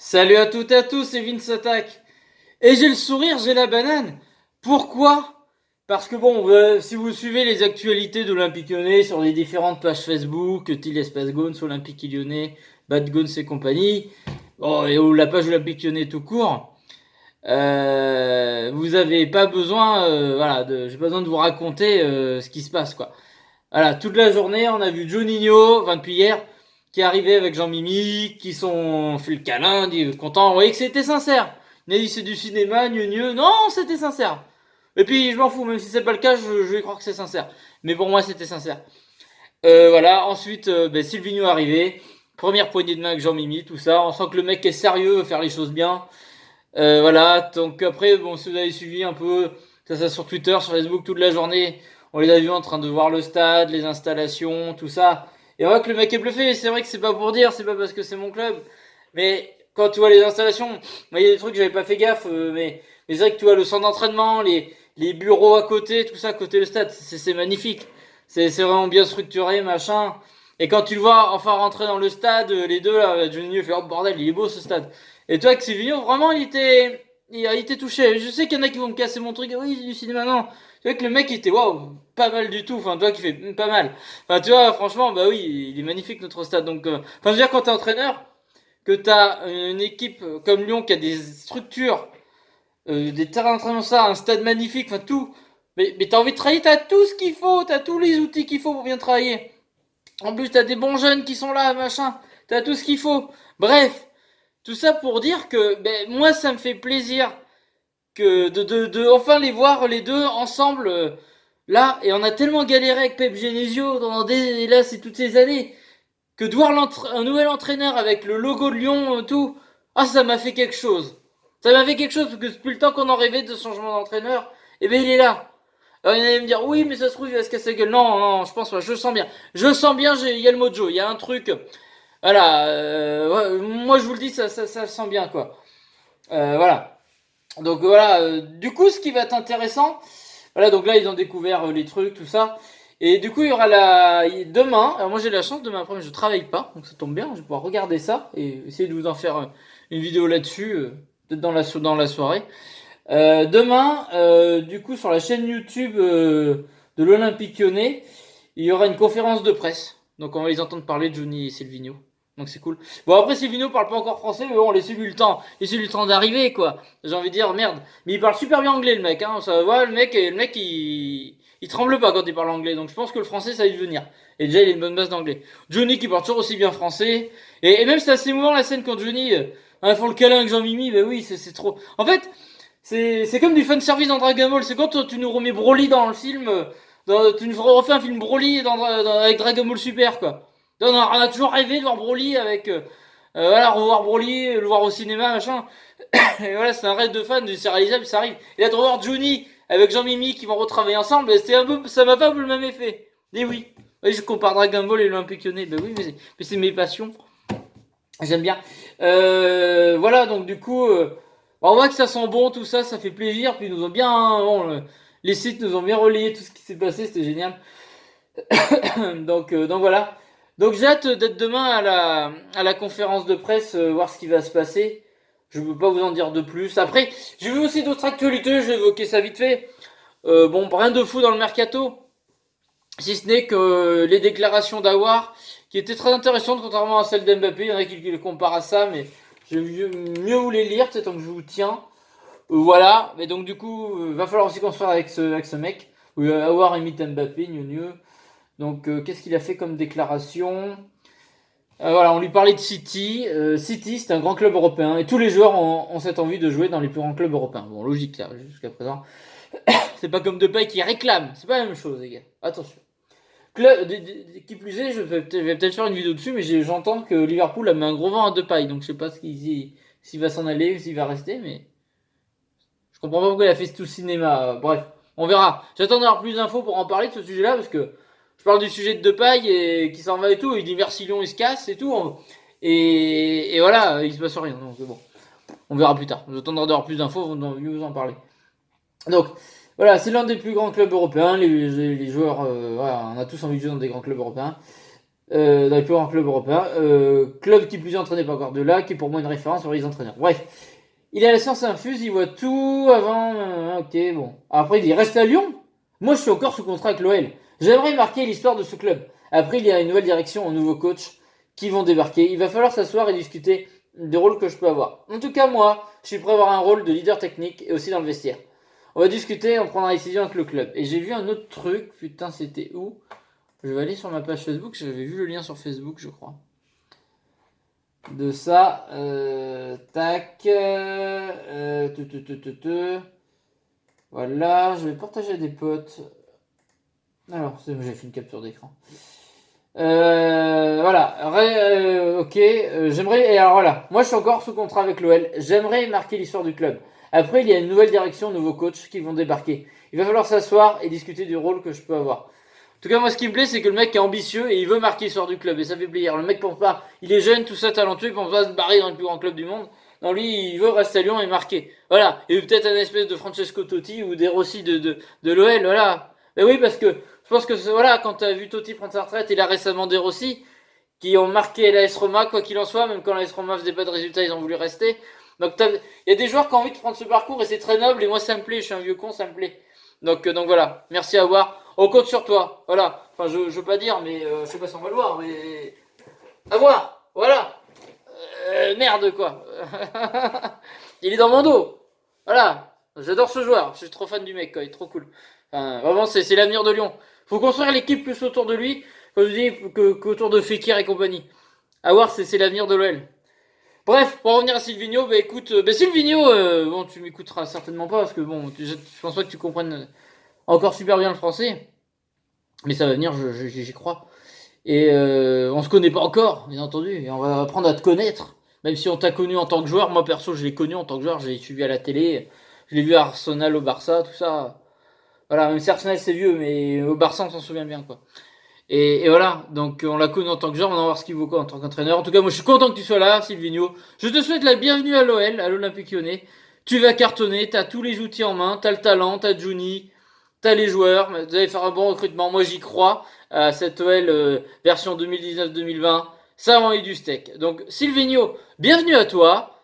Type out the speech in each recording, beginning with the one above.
Salut à toutes et à tous, c'est Vince Attack. Et j'ai le sourire, j'ai la banane. Pourquoi? Parce que bon, si vous suivez les actualités de l'Olympique Lyonnais sur les différentes pages Facebook, Til Espace Gaunes, Olympique Lyonnais, Bad Gaunes et compagnie, bon, ou la page Olympique Lyonnais tout court, vous avez pas besoin, j'ai pas besoin de vous raconter ce qui se passe, quoi. Voilà, toute la journée, on a vu Juninho, enfin depuis hier, qui est arrivé avec Jean-Mimi, qui sont fait le câlin, dit content. Vous voyez que c'était sincère. Il a dit c'est du cinéma, gneu. Non, c'était sincère. Et puis je m'en fous, même si c'est pas le cas, je vais croire que c'est sincère. Mais pour moi, c'était sincère. Voilà, ensuite, Silvino est arrivé. Première poignée de main avec Jean-Mimi, tout ça. On sent que le mec est sérieux, veut faire les choses bien. Voilà, donc après, bon, si vous avez suivi un peu ça sur Twitter, sur Facebook toute la journée, on les a vus en train de voir le stade, les installations, tout ça. Et on voit que le mec est bluffé. C'est vrai que c'est pas pour dire, c'est pas parce que c'est mon club. Mais quand tu vois les installations, moi, il y a des trucs que j'avais pas fait gaffe, mais c'est vrai que tu vois le centre d'entraînement, les bureaux à côté, tout ça, à côté le stade, c'est magnifique. C'est vraiment bien structuré, machin. Et quand tu le vois enfin rentrer dans le stade, les deux là, Juninho fait oh bordel, il est beau ce stade. Et toi, Xavier, vraiment, il était touché. Je sais qu'il y en a qui vont me casser mon truc. Oui, c'est du cinéma, non. Tu vois que le mec, il était waouh, pas mal du tout. Enfin, toi qui fais pas mal. Enfin, tu vois, franchement, bah oui, il est magnifique notre stade. Donc, enfin, je veux dire, quand t'es entraîneur, que t'as une équipe comme Lyon qui a des structures, des terrains d'entraînement, ça, un stade magnifique, enfin tout. Mais t'as envie de travailler, t'as tout ce qu'il faut, t'as tous les outils qu'il faut pour bien travailler. En plus, t'as des bons jeunes qui sont là, machin. T'as tout ce qu'il faut. Bref. Tout ça pour dire que moi ça me fait plaisir que de enfin les voir les deux ensemble là et on a tellement galéré avec Pep Genesio là c'est toutes ces années que de voir un nouvel entraîneur avec le logo de Lyon tout ça m'a fait quelque chose. Ça m'a fait quelque chose parce que depuis le temps qu'on en rêvait de ce changement d'entraîneur et il est là. Alors il y en a me dire oui mais ça se trouve il va se casser la gueule. Non non je pense pas, je sens bien. Je sens bien il y a le mojo, il y a un truc voilà, ouais, moi je vous le dis, ça sent bien quoi. Voilà. Donc voilà, du coup ce qui va être intéressant, voilà, donc là ils ont découvert les trucs, tout ça. Et du coup il y aura demain, alors moi j'ai la chance, demain après je travaille pas, donc ça tombe bien, je vais pouvoir regarder ça et essayer de vous en faire une vidéo là-dessus, peut-être dans la soirée. Demain, du coup sur la chaîne YouTube de l'Olympique Lyonnais, il y aura une conférence de presse. Donc on va les entendre parler de Johnny et Silvino. Donc c'est cool. Bon après Silvino parle pas encore français, mais bon, laissez-lui le temps. Laissez-lui le temps d'arriver quoi. J'ai envie de dire merde. Mais il parle super bien anglais le mec, hein. Ça va, le mec il tremble pas quand il parle anglais. Donc je pense que le français ça va y venir. Et déjà il a une bonne base d'anglais. Johnny qui parle toujours aussi bien français. Et même c'est assez émouvant la scène quand Johnny font le câlin avec Jean-Mimi, bah oui, c'est trop. En fait, c'est comme du fanservice dans Dragon Ball. C'est quand tu nous remets Broly dans le film. Tu nous refais un film Broly avec Dragon Ball Super, quoi. On a toujours rêvé de voir Broly avec. Voilà, revoir Broly, le voir au cinéma, machin. Et voilà, c'est un rêve de fan, c'est réalisable, ça arrive. Et là, de revoir Johnny avec Jean-Mimi qui vont retravailler ensemble, c'est un peu, ça m'a pas un peu le même effet. Et oui. Oui, je compare Dragon Ball et l'Olympique Lyonnais. Ben oui, mais c'est mes passions. J'aime bien. Voilà, donc du coup, on voit que ça sent bon, tout ça, ça fait plaisir. Puis ils nous ont bien, bon, les sites nous ont bien relayé tout ce qui s'est passé, c'était génial. Donc voilà. Donc j'ai hâte d'être demain à la conférence de presse, voir ce qui va se passer. Je ne peux pas vous en dire de plus. Après, j'ai vu aussi d'autres actualités, je vais évoquer ça vite fait. Bon, rien de fou dans le mercato, si ce n'est que les déclarations d'Awar, qui étaient très intéressantes contrairement à celles d'Mbappé. Il y en a qui le comparent à ça, mais je vais mieux vous les lire, peut-être tant que je vous tiens. Voilà, mais donc du coup, va falloir aussi construire avec ce mec. Awar imite Mbappé, mieux. Donc, qu'est-ce qu'il a fait comme déclaration? Voilà, on lui parlait de City. City, c'est un grand club européen et tous les joueurs ont cette envie de jouer dans les plus grands clubs européens. Bon, logique là, jusqu'à présent. C'est pas comme Depay qui réclame. C'est pas la même chose, les gars. Attention. Qui plus est, je vais peut-être faire une vidéo dessus, mais j'entends que Liverpool a mis un gros vent à Depay, donc je sais pas s'il va s'en aller ou s'il va rester, mais je comprends pas pourquoi il a fait tout cinéma. Bref, on verra. J'attends d'avoir plus d'infos pour en parler de ce sujet-là, parce que je parle du sujet de Depay et qui s'en va et tout. Il dit merci Lyon, il se casse et tout. Et voilà, il se passe rien. Donc bon, on verra plus tard. J'attends d'avoir plus d'infos, on va mieux vous en parler. Donc voilà, c'est l'un des plus grands clubs européens. Les joueurs, voilà, on a tous envie de jouer dans des grands clubs européens. dans les plus grands clubs européens. Club qui plus est entraîné par Guardiola, qui est pour moi une référence sur les entraîneurs. Bref, il a la science infuse, il voit tout avant. Ok, bon. Après, il dit reste à Lyon. Moi, je suis encore sous contrat avec l'OL. J'aimerais marquer l'histoire de ce club. Après, il y a une nouvelle direction, un nouveau coach qui vont débarquer. Il va falloir s'asseoir et discuter des rôles que je peux avoir. En tout cas, moi, je suis prêt à avoir un rôle de leader technique et aussi dans le vestiaire. On va discuter, on prendra la décision avec le club. Et j'ai vu un autre truc, putain, c'était où? Je vais aller sur ma page Facebook, j'avais vu le lien sur Facebook, je crois. De ça, tac, voilà, je vais partager à des potes. Alors, c'est bon, j'ai fait une capture d'écran. Voilà, ok, j'aimerais, et alors voilà, moi je suis encore sous contrat avec l'OL, j'aimerais marquer l'histoire du club. Après, il y a une nouvelle direction, un nouveau coach qui vont débarquer. Il va falloir s'asseoir et discuter du rôle que je peux avoir. En tout cas, moi, ce qui me plaît, c'est que le mec est ambitieux et il veut marquer l'histoire du club. Et ça fait plaisir. Le mec pense pas, il est jeune, tout ça, talentueux, il pense pas se barrer dans le plus grand club du monde. Non, lui, il veut rester à Lyon et marquer. Voilà. Et peut-être un espèce de Francesco Totti ou des Rossi de l'OL, voilà. Mais oui, parce que je pense que, voilà, quand t'as vu Totti prendre sa retraite, il a récemment des Rossi qui ont marqué l'AS Roma, quoi qu'il en soit, même quand l'AS Roma faisait pas de résultats, ils ont voulu rester. Donc, il y a des joueurs qui ont envie de prendre ce parcours et c'est très noble. Et moi, ça me plaît. Je suis un vieux con, ça me plaît. Donc voilà. Merci à voir. On compte sur toi. Voilà. Enfin, je veux pas dire, mais je sais pas si on va le voir, mais. À voir. Voilà. Merde, quoi. Il est dans mon dos. Voilà. J'adore ce joueur. Je suis trop fan du mec, quoi. Il est trop cool. Enfin, vraiment, c'est l'avenir de Lyon. Faut construire l'équipe plus autour de lui, comme je dis, qu'autour de Fekir et compagnie. À voir, c'est l'avenir de l'OL. Bref, pour revenir à Silvino, bah écoute, Silvino, bon, tu m'écouteras certainement pas parce que bon, je pense pas que tu comprennes encore super bien le français, mais ça va venir, j'y crois. Et on se connaît pas encore, bien entendu, et on va apprendre à te connaître, même si on t'a connu en tant que joueur. Moi perso, je l'ai connu en tant que joueur, je l'ai suivi à la télé, je l'ai vu à Arsenal, au Barça, tout ça. Voilà, même si Arsenal c'est vieux, mais au Barça on s'en souvient bien, quoi. Et voilà, donc on l'a connu en tant que joueur, on va voir ce qu'il vaut quoi en tant qu'entraîneur. En tout cas, moi je suis content que tu sois là, Silvino. Je te souhaite la bienvenue à l'OL, à l'Olympique Lyonnais. Tu vas cartonner, t'as tous les outils en main, t'as le talent, t'as Juni, t'as les joueurs, vous allez faire un bon recrutement. Moi j'y crois à cette OL version 2019-2020. Ça va envoyer du steak. Donc Silvino, bienvenue à toi.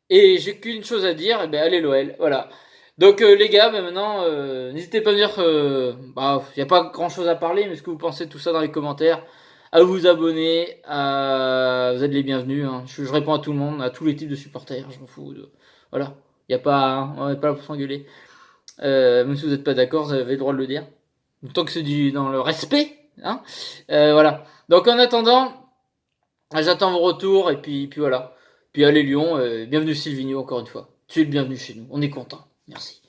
Et j'ai qu'une chose à dire, et ben allez l'OL, voilà. Donc les gars, ben maintenant, n'hésitez pas à me dire, y a pas grand chose à parler, mais ce que vous pensez de tout ça dans les commentaires, à vous abonner, vous êtes les bienvenus, hein. Je réponds à tout le monde, à tous les types de supporters, je m'en fous. Voilà, y a pas, hein, on n'est pas là pour s'engueuler. Même si vous n'êtes pas d'accord, vous avez le droit de le dire. Tant que c'est dans le respect, hein. Voilà. Donc en attendant, j'attends vos retours, et puis voilà. Puis allez Lyon, bienvenue Silvino encore une fois. Tu es le bienvenu chez nous, on est content. Merci.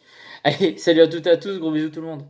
Allez, salut à toutes et à tous, gros bisous tout le monde.